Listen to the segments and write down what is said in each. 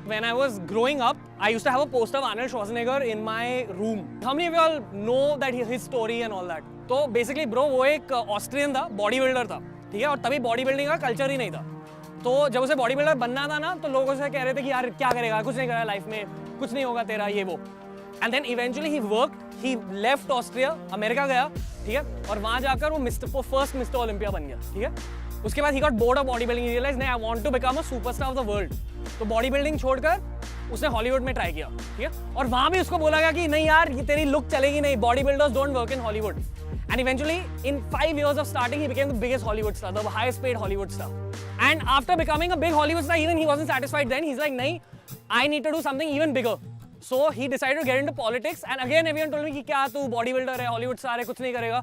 When I was growing up, I used to have a poster of Arnold Schwarzenegger in my room. How many of you all know that his story and all that? So basically, bro, वो एक Austrian था, body builder था, ठीक है? और तभी body building का culture ही नहीं था. तो जब उसे बॉडी बिल्डर बनना था ना, तो लोग उसे कह रहे थे कि यार क्या करेगा, कुछ नहीं करेगा लाइफ में, कुछ नहीं होगा तेरा ये वो. And then eventually he worked, he left Austria, America गया, ठीक है? और वहाँ जाकर वो फर्स्ट मिस्टर ओलंपिया बन गया, ठीक है? उसके बाद he got bored of bodybuilding, he realized नहीं, I want to become a superstar of the world. तो बॉडी बिल्डिंग छोड़कर उसने हॉलीवुड में ट्राई किया, ठीक है? और वहाँ भी उसको बोला गया कि नहीं यार ये तेरी लुक चलेगी नहीं, body builders don't work in Hollywood. And eventually, in 5 years of starting, he became the biggest Hollywood star, the highest paid Hollywood star. And after becoming a big Hollywood star, even he wasn't satisfied then. He's like, nahi, I need to do something even bigger. So he decided to get into politics. And again, everyone told me, ki kya tu bodybuilder hai, Hollywood star hai, kuch nahi karega.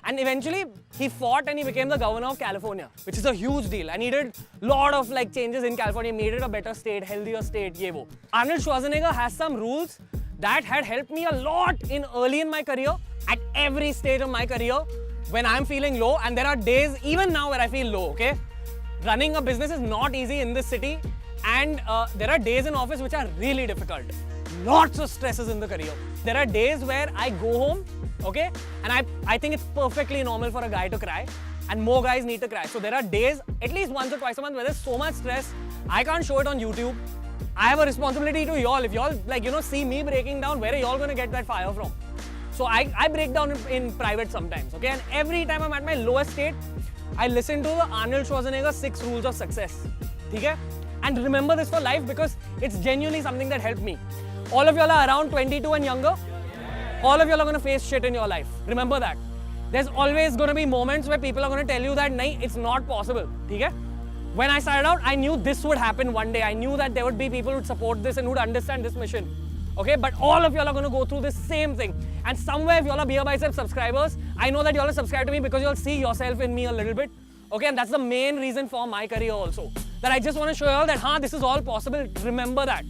And eventually, he fought and he became the governor of California, which is a huge deal. And he did a lot of like changes in California, made it a better state, healthier state, ye wo. Arnold Schwarzenegger has some rules that had helped me a lot early in my career. At every stage of my career, when I'm feeling low, and there are days even now where I feel low, okay? Running a business is not easy in this city, and there are days in office which are really difficult. Lots of stresses in the career. There are days where I go home, okay? And I think it's perfectly normal for a guy to cry, and more guys need to cry. So there are days, at least once or twice a month, where there's so much stress, I can't show it on YouTube. I have a responsibility to y'all. If y'all, like, you know, see me breaking down, where are y'all gonna get that fire from? So I break down in private sometimes, okay? And every time I'm at my lowest state, I listen to the Arnold Schwarzenegger 6 Rules of Success, okay? And remember this for life because it's genuinely something that helped me. All of y'all are around 22 and younger. All of y'all are going to face shit in your life. Remember that. There's always going to be moments where people are going to tell you that, nahi, it's not possible, okay? When I started out, I knew this would happen one day. I knew that there would be people who would support this and who would understand this mission. Okay, but all of y'all are going to go through the same thing. And somewhere if y'all are Beer Biceps subscribers, I know that y'all are subscribed to me because y'all see yourself in me a little bit. Okay, and that's the main reason for my career also. That I just want to show y'all that, this is all possible. Remember that.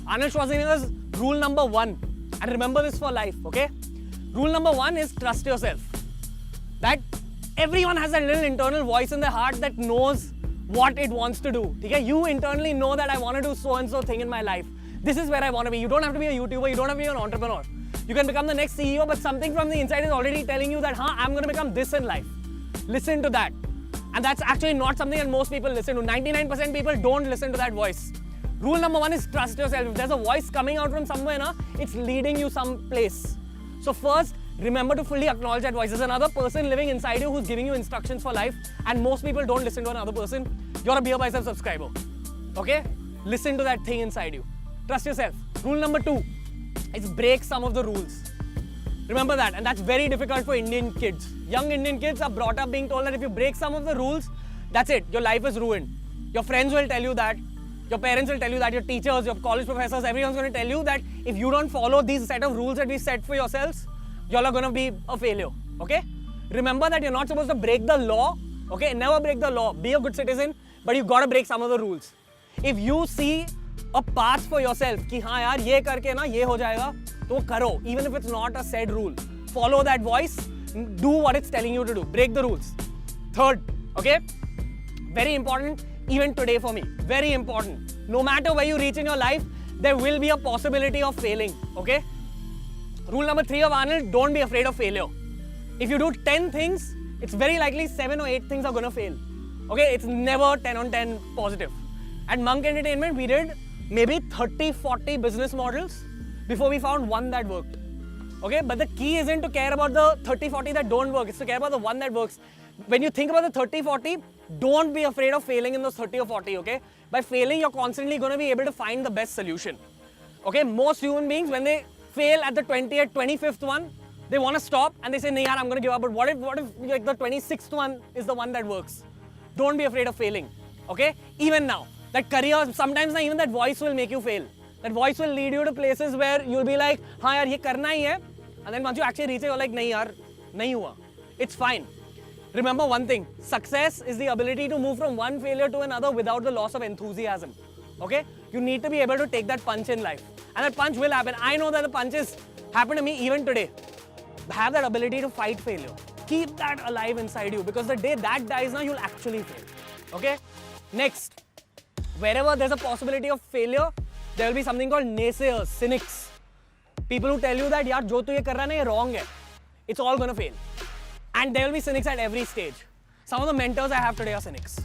Arnold Schwarzenegger's rule number 1. And remember this for life, okay? Rule number 1 is trust yourself. That everyone has that little internal voice in their heart that knows what it wants to do. Okay? You internally know that I want to do so and so thing in my life. This is where I want to be. You don't have to be a YouTuber. You don't have to be an entrepreneur. You can become the next CEO, but something from the inside is already telling you that, I'm going to become this in life. Listen to that. And that's actually not something that most people listen to. 99% people don't listen to that voice. Rule number 1 is trust yourself. If there's a voice coming out from somewhere, it's leading you someplace. So first, remember to fully acknowledge that voice. There's another person living inside you who's giving you instructions for life, and most people don't listen to another person. You're a Beer Biceps subscriber. Okay? Listen to that thing inside you. Trust yourself. Rule number 2 is break some of the rules. Remember that, and that's very difficult for Indian kids. Young Indian kids are brought up being told that if you break some of the rules, that's it, your life is ruined. Your friends will tell you that, your parents will tell you that, your teachers, your college professors, everyone's going to tell you that if you don't follow these set of rules that we set for yourselves, y'all are going to be a failure, okay? Remember that you're not supposed to break the law, okay? Never break the law. Be a good citizen, but you've got to break some of the rules. If you see a path for yourself कि हाँ यार ये करके ना ये हो जाएगा तो वो करो, even if it's not a said rule. Follow that voice, do what it's telling you to do, break the rules. Third, okay, very important even today for me, very important. No matter where you reach in your life, there will be a possibility of failing, okay? Rule number 3 of Arnold, don't be afraid of failure. If you do 10 things, it's very likely 7 or 8 things are gonna fail, okay? It's never 10 on 10 positive. At Monk Entertainment, we did maybe 30-40 business models before we found one that worked. Okay, but the key isn't to care about the 30-40 that don't work, it's to care about the one that works. When you think about the 30-40, don't be afraid of failing in those 30 or 40, okay? By failing, you're constantly going to be able to find the best solution. Okay, most human beings, when they fail at the 20th, 25th one, they want to stop and they say, nah, yaar, I'm going to give up. But what if like the 26th one is the one that works? Don't be afraid of failing, okay? Even now. That career, sometimes even that voice will make you fail. That voice will lead you to places where you'll be like, हाँ यार ये करना ही है. And then once you actually reach it, you're like, नहीं यार, नहीं हुआ. It's fine. Remember one thing, success is the ability to move from one failure to another without the loss of enthusiasm. Okay? You need to be able to take that punch in life. And that punch will happen. I know that the punches happen to me even today. Have that ability to fight failure. Keep that alive inside you because the day that dies now, you'll actually fail. Okay? Next. Wherever there's a possibility of failure, there will be something called naysayers, cynics. People who tell you that, yaar, jo tu ye kar raha hai na, ye wrong hai. It's all gonna fail. And there will be cynics at every stage. Some of the mentors I have today are cynics.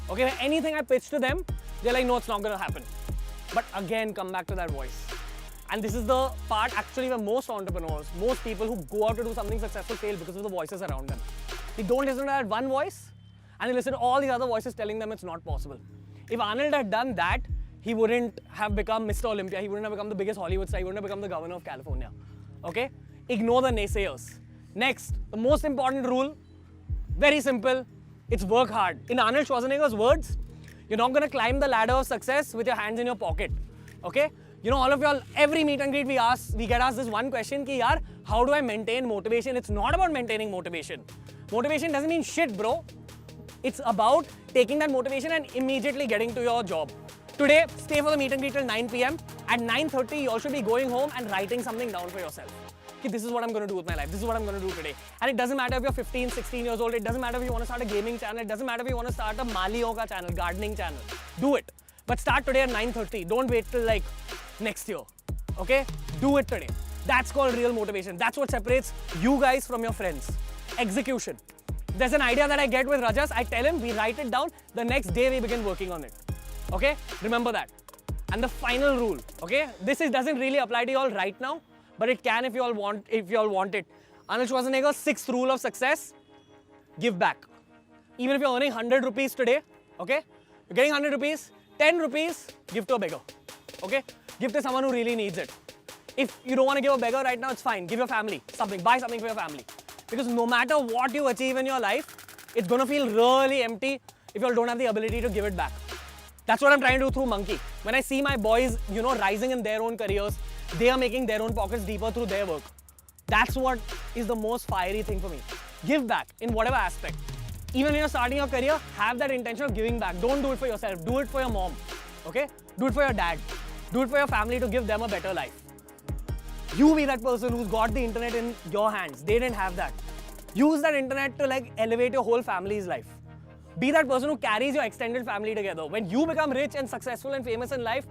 Okay, anything I pitch to them, they're like, no, it's not gonna happen. But again, come back to that voice. And this is the part actually where most entrepreneurs, most people who go out to do something successful fail because of the voices around them. They don't listen to that one voice and they listen to all these other voices telling them it's not possible. If Arnold had done that, he wouldn't have become Mr. Olympia. He wouldn't have become the biggest Hollywood star. He wouldn't have become the governor of California. Okay? Ignore the naysayers. Next, the most important rule, very simple, it's work hard. In Arnold Schwarzenegger's words, you're not going to climb the ladder of success with your hands in your pocket. Okay? You know, all of y'all, every meet and greet we get asked this one question ki yaar, how do I maintain motivation? It's not about maintaining motivation. Motivation doesn't mean shit, bro. It's about taking that motivation and immediately getting to your job. Today, stay for the meet and greet till 9 p.m. At 9:30, you all should be going home and writing something down for yourself. Ki this is what I'm going to do with my life. This is what I'm going to do today. And it doesn't matter if you're 15, 16 years old. It doesn't matter if you want to start a gaming channel. It doesn't matter if you want to start a Maliyon ka channel, gardening channel. Do it. But start today at 9:30. Don't wait till like next year. Okay? Do it today. That's called real motivation. That's what separates you guys from your friends. Execution. There's an idea that I get with Rajas. I tell him, we write it down. The next day we begin working on it. Okay? Remember that. And the final rule. Okay? This doesn't really apply to you all right now, but it can if you all want it. Arnold Schwarzenegger's 6th rule of success: give back. Even if you're earning 100 rupees today, okay? You're getting 100 rupees, 10 rupees, give to a beggar. Okay? Give to someone who really needs it. If you don't want to give a beggar right now, it's fine. Give your family something. Buy something for your family. Because no matter what you achieve in your life, it's going to feel really empty if you all don't have the ability to give it back. That's what I'm trying to do through Monkey. When I see my boys, you know, rising in their own careers, they are making their own pockets deeper through their work. That's what is the most fiery thing for me. Give back in whatever aspect. Even when you're starting your career, have that intention of giving back. Don't do it for yourself. Do it for your mom. Okay? Do it for your dad. Do it for your family to give them a better life. You be that person who's got the internet in your hands. They didn't have that. Use that internet to like elevate your whole family's life. Be that person who carries your extended family together. When you become rich and successful and famous in life,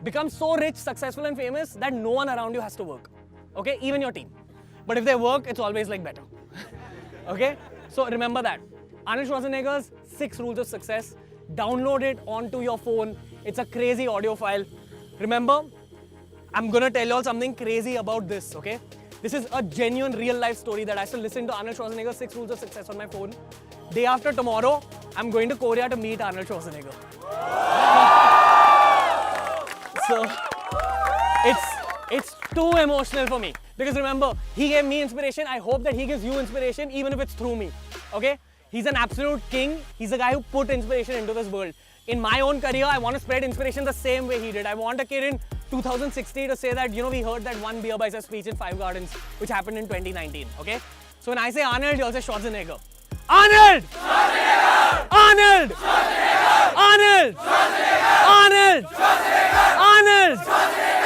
become so rich, successful and famous that no one around you has to work. Okay? Even your team. But if they work, it's always like better. Okay? So remember that. Arnold Schwarzenegger's 6 rules of success. Download it onto your phone. It's a crazy audio file. Remember, I'm gonna tell you all something crazy about this, okay? This is a genuine real life story that I still listen to Arnold Schwarzenegger's 6 rules of success on my phone. Day after tomorrow, I'm going to Korea to meet Arnold Schwarzenegger. So, it's too emotional for me. Because remember, he gave me inspiration. I hope that he gives you inspiration, even if it's through me, okay? He's an absolute king. He's a guy who put inspiration into this world. In my own career, I want to spread inspiration the same way he did. I want a kid in 2060 to say that, you know, we heard that one beer bicep speech in 5 Gardens, which happened in 2019, okay? So when I say Arnold, you all say Schwarzenegger. Arnold! Schwarzenegger! Arnold! Schwarzenegger! Arnold! Schwarzenegger! Arnold! Schwarzenegger! Arnold! Schwarzenegger!